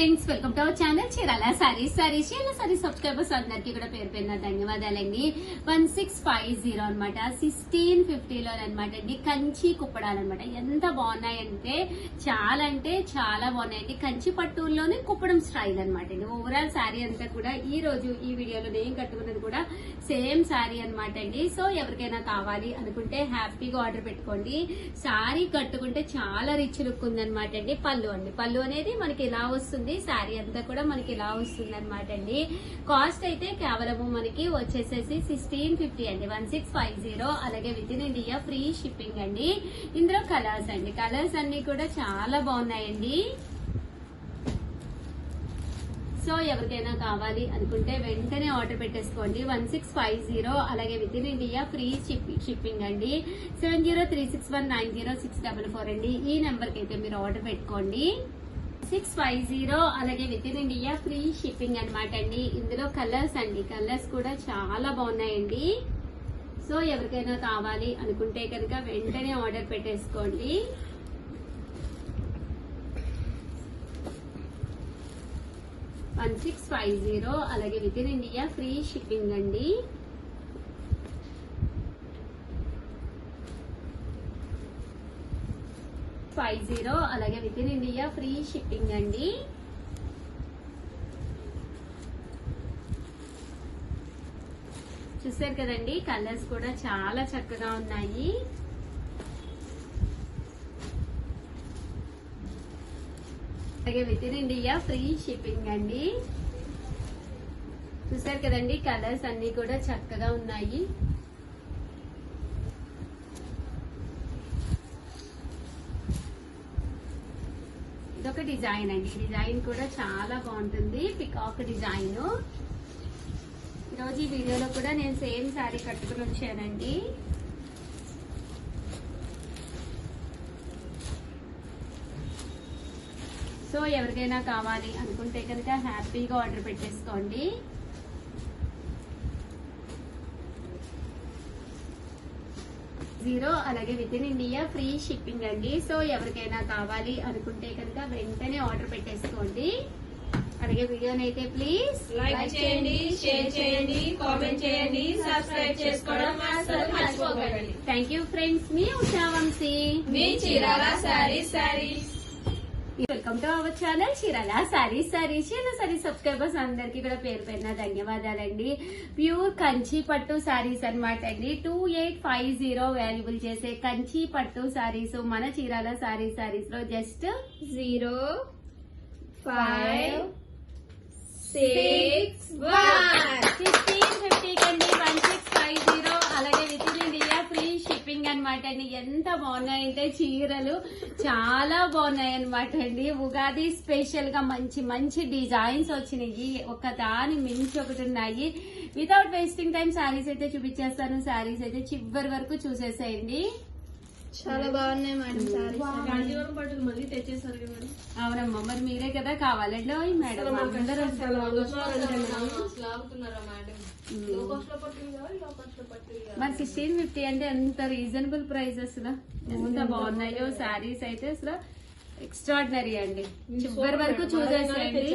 Friends, welcome to our channel Chirala sarees. Subscribers అందరికి కూడా పేరు పేరున ధన్యవాదాలండి. 1650 అనమాట, 1650 లో అనమాట అండి. కంచి కుప్పడాలు అనమాట. ఎంత బాగున్నాయంటే చాలా బాగున్నాయండి. కంచి పట్టుల్లోనే కుప్పడం స్టైల్ అనమాట అండి. ఓవరాల్ శారీ అంతా కూడా ఈ రోజు ఈ వీడియోలో నేను కట్టుకున్నది కూడా సేమ్ శారీ అనమాట అండి. సో ఎవరికైనా కావాలి అనుకుంటే హ్యాపీగా ఆర్డర్ పెట్టుకోండి. శారీ కట్టుకుంటే చాలా రిచ్ లుక్ ఉందనమాట అండి. పళ్ళు అనేది మనకి ఇలా వస్తుంది. శారీ అంతా కూడా మనకి ఇలా వస్తుంది అనమాట అండి. కాస్ట్ అయితే కేవలము మనకి వచ్చేసేసి 1650 అండి, 1650. అలాగే with in India free shipping అండి. ఇందులో కలర్స్ అండి, కలర్స్ అన్ని కూడా చాలా బాగున్నాయండి. సో ఎవరికైనా కావాలి అనుకుంటే వెంటనే ఆర్డర్ పెట్టేసుకోండి. 1650. అలాగే with in India free shipping అండి. 7036190644 అండి. ఈ నెంబర్ కి అయితే మీరు ఆర్డర్ పెట్టుకోండి. 650. అలాగే with in India free shipping అనమాట అండి. ఇందులో కలర్స్ అండి, కలర్స్ కూడా చాలా బాగున్నాయండి. సో ఎవరికైనా కావాలి అనుకుంటే కనుక వెంటనే ఆర్డర్ పెట్టేసుకోండి. $1650. అలాగే with in India free shipping అండి. అలాగే with in India free shipping అండి. చూసారు కదండి, కలర్స్ కూడా చాలా చక్కగా ఉన్నాయి. అలాగే with in India free shipping అండి. చూసారు కదండి, కలర్స్ అన్ని కూడా చక్కగా ఉన్నాయి. ఇదొక డిజైన్ అండి. డిజైన్ కూడా చాలా బాగుంటుంది, పికాక్ డిజైన్. ఈరోజు ఈ వీడియోలో కూడా నేను సేమ్ శారీ కట్టుకుని వచ్చానండి. సో ఎవరికైనా కావాలి అనుకుంటే కనుక హ్యాపీగా ఆర్డర్ పెట్టేసుకోండి. అలాగే with in India free shipping అండి. సో ఎవరికైనా కావాలి అనుకుంటే కనుక వెంటనే ఆర్డర్ పెట్టేసుకోండి. అలాగే వీడియోని అయితే ప్లీజ్ లైక్ చేయండి, షేర్ చేయండి, కామెంట్ చేయండి, సబ్స్క్రైబ్ చేసుకోవడం అస్సలు మర్చిపోకండి. Thank you friends. మీ ఉషా వంశీ, మీ Chirala sarees. Welcome to our channel Chirala sarees. Subscribers అందరికి కూడా పేరు పేరున ధన్యవాదాలండి. ప్యూర్ కంచి పట్టు సారీస్ అనమాట అండి. 2850 వాల్యుబుల్ చేసే కంచి పట్టు సారీస్ మన చీరాల సారీస్ లో జస్ట్ 1650 కండి, 1650. అలాగే with in India free shipping అనమాట అండి. ఎంత బాగున్నాయంటే చీరలు చాలా బాగున్నాయి అనమాట అండి. ఉగాది స్పెషల్ గా మంచి డిజైన్స్ వచ్చినాయి, ఒక దాని మించి ఒకటి ఉన్నాయి. వితౌట్ వేస్టింగ్ టైం శారీస్ అయితే చూపించేస్తాను. శారీస్ అయితే చివరి వరకు చూసేసేయండి. చాలా బాగున్నాయి మేడం సారీస్. కాంజీవరం పట్టులు మళ్ళీ తెచ్చేసారు కదా. అవునమ్మా, మరి మీరే కదా కావాలండి. మేడం మరి 1650 అంటే ఎంత రీజనబుల్ ప్రైస్, అసలు ఎంత బాగున్నాయో శారీస్ అయితే అసలు ఎక్స్ట్రాడినరీ అండి. చివరి వరకు చూసేసేయండి,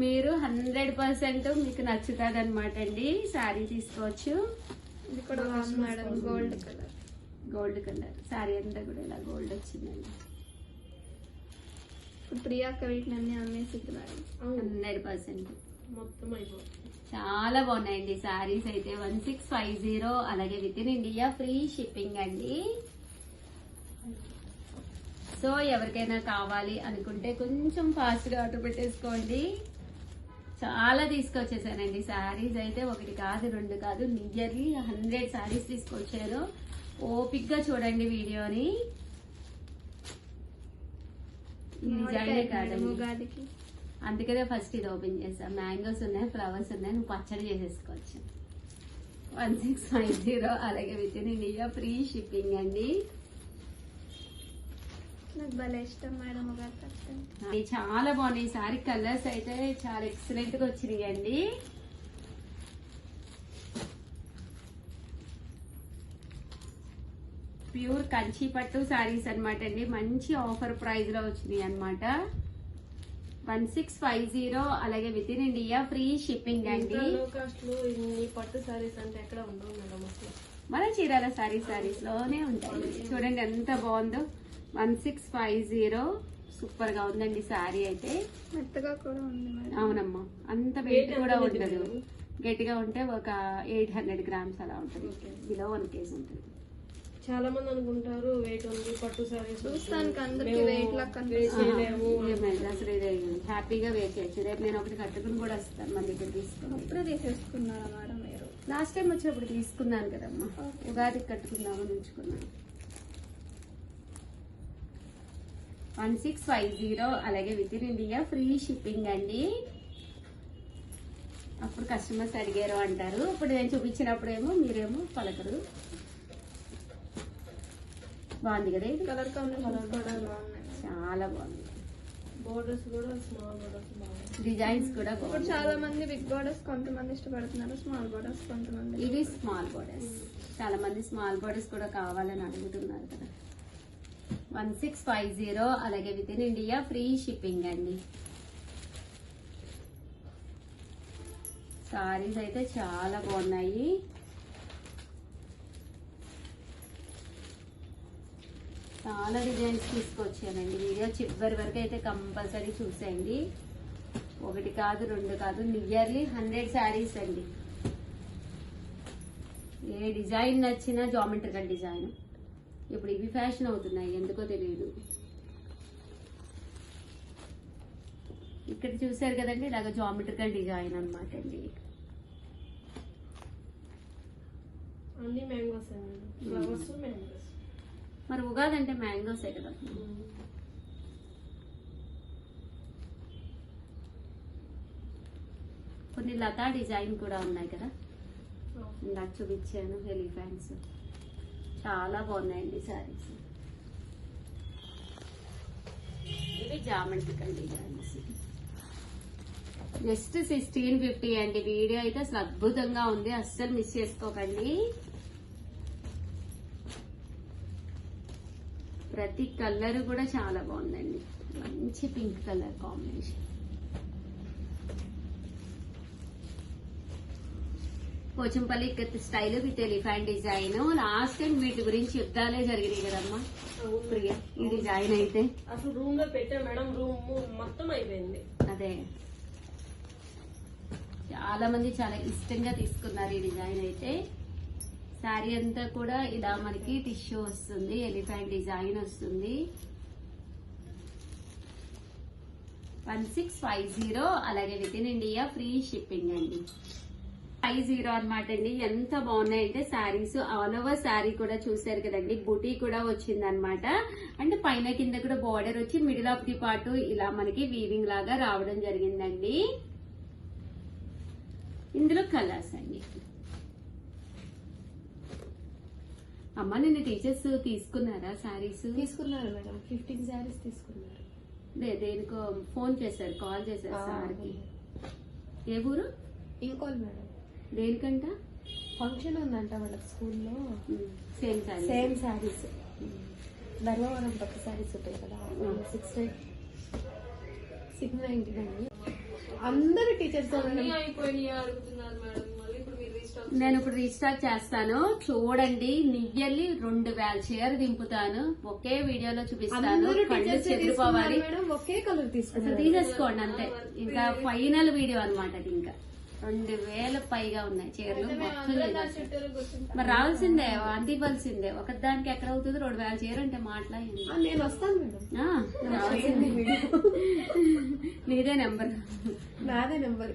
మీరు 100% మీకు నచ్చుతుంది అనమాట అండి. శారీ తీసుకోవచ్చు. ఇది కూడా బాగుంది మేడం, గోల్డ్ కలర్ శారీ అంతా కూడా ఇలా గోల్డ్ వచ్చిందండి. ప్రియాక వీటిని అన్ని అమ్మేసింది మేడం. 100% మొత్తం అయిపోతుంది. చాలా బాగున్నాయండి శారీస్ అయితే. 1650. అలాగే with in India free shipping అండి. సో ఎవరికైనా కావాలి అనుకుంటే కొంచెం ఫాస్ట్ గా ఆర్డర్ పెట్టేసుకోండి. చాలా తీసుకొచ్చేసానండి శారీస్ అయితే. ఒకటి కాదు, రెండు కాదు, నియర్లీ 100 శారీస్ తీసుకొచ్చారు. ఓపిక్ గా చూడండి వీడియోని. ఈ డిజైనే కాదండి, ఉగాదికి అందుకనే ఫస్ట్ ఇది ఓపెన్ చేస్తా. మ్యాంగోస్ ఉన్నాయి, ఫ్లవర్స్ ఉన్నాయి, నువ్వు పచ్చడి చేసేసుకోవచ్చు. 1650. అలాగే with in India free shipping అండి. నాకు భలే ఇష్టం మేడం ఉగాది పచ్చడి. చాలా బాగున్నాయి సారీ. కలర్స్ అయితే చాలా ఎక్సలెంట్ గా వచ్చినాయి అండి. ప్యూర్ కంచి పట్టు శారీస్ అనమాట అండి. మంచి ఆఫర్ ప్రైస్ లో వచ్చినాయి అనమాట. 1650 అలాగే with in India free shipping అండి. లో కాస్ట్ లో ఇన్ని పట్టు సారీస్ అంటే ఎక్కడ ఉండవు మేడం అసలు. మన చీరాల సారీస్ లోనే ఉంటాయి. చూడండి ఎంత బాగుందో. 1650 సూపర్ గా ఉందండి సారీ అయితే. మెత్తగా కూడా ఉంది మేడం. అవునమ్మా, అంత వెయిట్ కూడా ఉండదు. గట్టిగా ఉంటే ఒక 800 గ్రామ్స్ అలా ఉంటుంది. బిలో 1 kg ఉంటుంది. చాలా మంది అనుకుంటారు వెయిట్ ఉంది పట్టు సారీస్ చూస్తానికి అందరికి వెయిట్ లా చేయలేము. అసలు ఇది హ్యాపీగా వేర్ చేయొచ్చు. రేపు నేను ఒకటి కట్టుకుని కూడా వస్తాను మన దగ్గర తీసుకుని. అప్పుడే తీసేసుకున్నారా మేడం మీరు? లాస్ట్ టైం వచ్చినప్పుడు తీసుకున్నాను కదమ్మా, ఉగాదికి కట్టుకుందామని ఉంచుకున్నాను. 1650 అలాగే with in India free shipping అండి. అప్పుడు కస్టమర్స్ అడిగారు అంటారు, ఇప్పుడు నేను చూపించినప్పుడేమో మీరేమో పలకరు. బాగుంది కదా ఇది? కలర్ కాంబినేషన్ కూడా బాగున్నాయి. చాలా బాగుంది. బోర్డర్స్ కూడా స్మాల్ బోర్డర్స్ బాగున్నాయి. డిజైన్స్ కూడా ఇప్పుడు బాగుంది. చాలా మంది బిగ్ బోర్డర్స్ కొంతమంది ఇష్టపడుతున్నారు, స్మాల్ బోర్డర్స్ కొంతమంది. ఇవి స్మాల్ బోర్డర్స్. చాలా మంది స్మాల్ బోర్డర్స్ కూడా కావాలని అడుగుతున్నారు కదా. 1650 అలాగే with in India free shipping అండి. సారీస్ అయితే చాలా బాగున్నాయి. చాలా డిజైన్స్ తీసుకొచ్చానండి. వీడియో చివరి వరకు అయితే కంపల్సరీ చూసేయండి. 1 కాదు 2 కాదు, నియర్లీ 100 శారీస్ అండి. ఏ డిజైన్ నచ్చినా జామెట్రికల్ డిజైన్. ఇప్పుడు ఇవి ఫ్యాషన్ అవుతున్నాయి, ఎందుకో తెలియదు. ఇక్కడ చూసారు కదండి, ఇలాగ జామెట్రికల్ డిజైన్ అన్నమాట అండి. అన్ని మ్యాంగోస్ అండి, ఫ్లవర్స్ మ్యాంగోస్. మరి ఉగాది అంటే మ్యాంగోసే కదా. కొన్ని లతా డిజైన్ కూడా ఉన్నాయి కదా, నాకు చూపించాను. ఎలిఫెంట్స్ చాలా బాగున్నాయండి సారీస్. ఇవి జామెట్రికల్ డిజైన్స్. జస్ట్ 1650 అండి. వీడియో అయితే అసలు అద్భుతంగా ఉంది, అస్సలు మిస్ చేసుకోకండి. ప్రతి కలర్ కూడా చాలా బాగుందండి. మంచి pink colour combination. Pochampally style with elephant design. Last time వీటి గురించి యుద్ధాలే జరిగినాయి కదమ్మా ప్రియ. ఈ డిజైన్ అయితే అసలు రూమ్ లో పెట్టా మేడం, రూమ్ మొత్తం అయిపోయింది. అదే చాలా మంది చాలా ఇష్టంగా తీసుకున్నారు ఈ డిజైన్ అయితే. శారీ అంతా కూడా ఇలా మనకి టిష్యూ వస్తుంది, ఎలిఫెంట్ డిజైన్ వస్తుంది. 1650 అలాగే with in India free shipping అండి. 50 అన్నమాట అండి. ఎంత బాగున్నాయంటే శారీస్. ఆల్ ఓవర్ శారీ కూడా చూసారు కదండి, బుటీ కూడా వచ్చింది అనమాట. అంటే పైన కింద కూడా బార్డర్ వచ్చి మిడిల్ ఆఫ్ ది పార్ట్ ఇలా మనకి వీవింగ్ లాగా రావడం జరిగిందండి. ఇందులో కలర్స్ అండి. అమ్మ నిన్న టీచర్స్ తీసుకున్నారా శారీస్? తీసుకున్నారు మేడం, 15 శారీస్ తీసుకున్నారు. దేనికో ఫోన్ చేశారు, కాల్ చేశారు సార్కి. ఏ ఊరు? ఇంకోల్ మేడం. దేనికంట? ఫంక్షన్ ఉందంట వాళ్ళకి స్కూల్లో. సేమ్ శారీ. సేమ్ శారీస్. ధర్మవరం పట్టు శారీస్ ఉంటాయి కదా, 699. అందరు టీచర్స్ అయిపోయినాయి అడుగుతున్నారు మేడం. మళ్ళీ ఇప్పుడు మీరు నేను ఇప్పుడు రీస్టార్ట్ చేస్తాను, చూడండి. నియర్లీ 2000 చీర దింపుతాను, ఒకే వీడియోలో చూపిస్తాను. కళ్ళు చెదిరిపోవాలి. ఒకే కలర్ తీసుకున్నారు. తీసేసుకోండి అంతే. ఇంకా ఫైనల్ వీడియో అనమాట అది. ఇంకా 2000 పైగా ఉన్నాయి చీరలు మొత్తం. మరి రావాల్సిందే, అందివ్వాల్సిందే. ఒకదానికి ఎక్కడ అవుతుంది 2000 చీర అంటే మాట్లాడింది. నేను వస్తాను మేడం. రావాల్సిందే. నీదే నెంబర్? నాదే నెంబర్.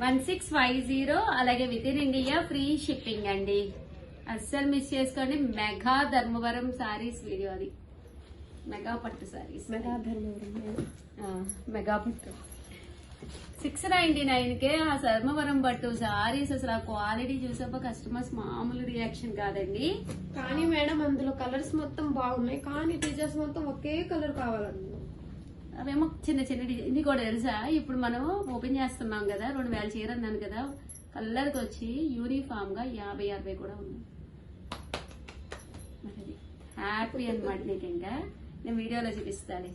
1650 అలాగే with in India free shipping అండి. అస్సలు మిస్ చేసుకోండి. మెగా ధర్మవరం సారీస్ వీడియో అది. మెగా పట్టు సారీస్. మెగా ధర్మవరం. మెగా పట్టు 699కే ఆ ధర్మవరం పట్టు సారీస్. అసలు ఆ క్వాలిటీ చూసాక కస్టమర్స్ మామూలు రియాక్షన్ కాదండి. కానీ మేడం అందులో కలర్స్ మొత్తం బాగున్నాయి, కానీ టీచర్స్ మొత్తం ఒకే కలర్ కావాలన్నారు. అవేమో చిన్న చిన్న డిజైన్. ఇది కూడా తెలుసా, ఇప్పుడు మనం ఓపెన్ చేస్తున్నాం కదా, 2000 చీర అన్నాను కదా, కలర్కి వచ్చి యూనిఫామ్ గా 50-60 కూడా ఉన్నాయి. మరి హ్యాపీ అనమాట నీకు. ఇంకా నేను వీడియోలో చూపిస్తాను.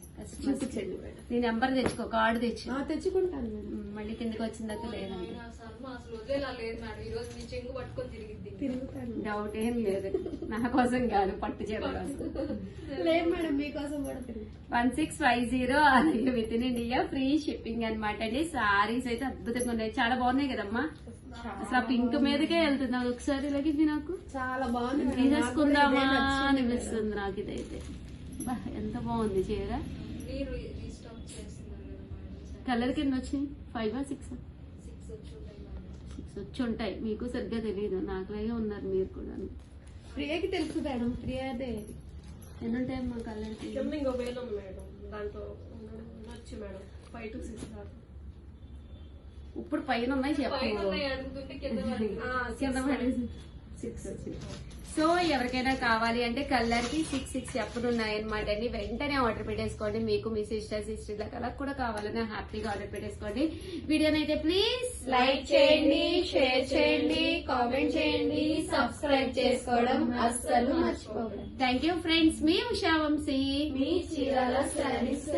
చూపించండి మేడం. నీ నెంబర్ తెచ్చుకో, కార్డు తెచ్చు. తెచ్చుకుంటాను మేడం. మళ్ళీ కిందకి వచ్చిందాక లేదండి. అసలు వదిలేలా లేదు మేడం. ఈ రోజు నీ చెంగు పట్టుకొని తిరిగిద్ది. తిరుగుతాను. డౌట్ ఏం లేదు, నా కోసం కాదు, పట్టు చీర కోసం. లేదు మేడం, మీకోసం కూడా తిరుగు. 1650 అలాగే with in India free shipping అనమాట అండి. సారీస్ అయితే అద్భుతంగా ఉన్నాయి, చాలా బాగున్నాయి కదమ్మా. అసలు ఆ పింక్ మీదకే వెళ్తుంది. ఒకసారి ఇలాగింది నాకు, చాలా బాగుంది మేడం. తీసేసుకుందామా నాకు కూడా ఇదే నచ్చింది అనిపిస్తుంది నాకు. ఇదైతే బా, ఎంత బాగుంది చీర. మీరు రీస్టాక్ చేస్తున్నారు కదా మేడం. కలర్ కింద వచ్చింది 5 or 6 6 వచ్చి ఉంటాయి మేడం. 6 వచ్చి ఉంటాయి. మీకు సరిగ్గా తెలియదు, నాకులాగే ఉన్నారు మీరు కూడా. ప్రియకి తెలుసు మేడం. ప్రియదే ఎన్ని ఉంటాయమ్మా కలర్కి? ఇంకో వేలు ఉంది మేడం. దాంట్లో ఉండొచ్చు మేడం 5 to 6 దాకా. ఇప్పుడు పైన ఉన్నాయి చెప్పు. పైన ఉన్నాయి అడుగుతుంటే కింద పడింది. కింద పడేసి 6 వచ్చింది. సో ఎవరికైనా కావాలి అంటే కలర్ కి 6 ఎప్పుడు ఉన్నాయన్నమాట అండి. వెంటనే ఆర్డర్ పెట్టేసుకోండి. మీకు మీ సిస్టర్ అలా కూడా కావాలని హ్యాపీగా ఆర్డర్ పెట్టేసుకోండి. వీడియోని అయితే ప్లీజ్ లైక్ చేయండి, షేర్ చేయండి, కామెంట్ చేయండి, సబ్స్క్రైబ్ చేసుకోవడం అస్సలు మర్చిపోకండి. Thank you friends. మీ ఉషా వంశీ, మీ చీరాల శారీస్.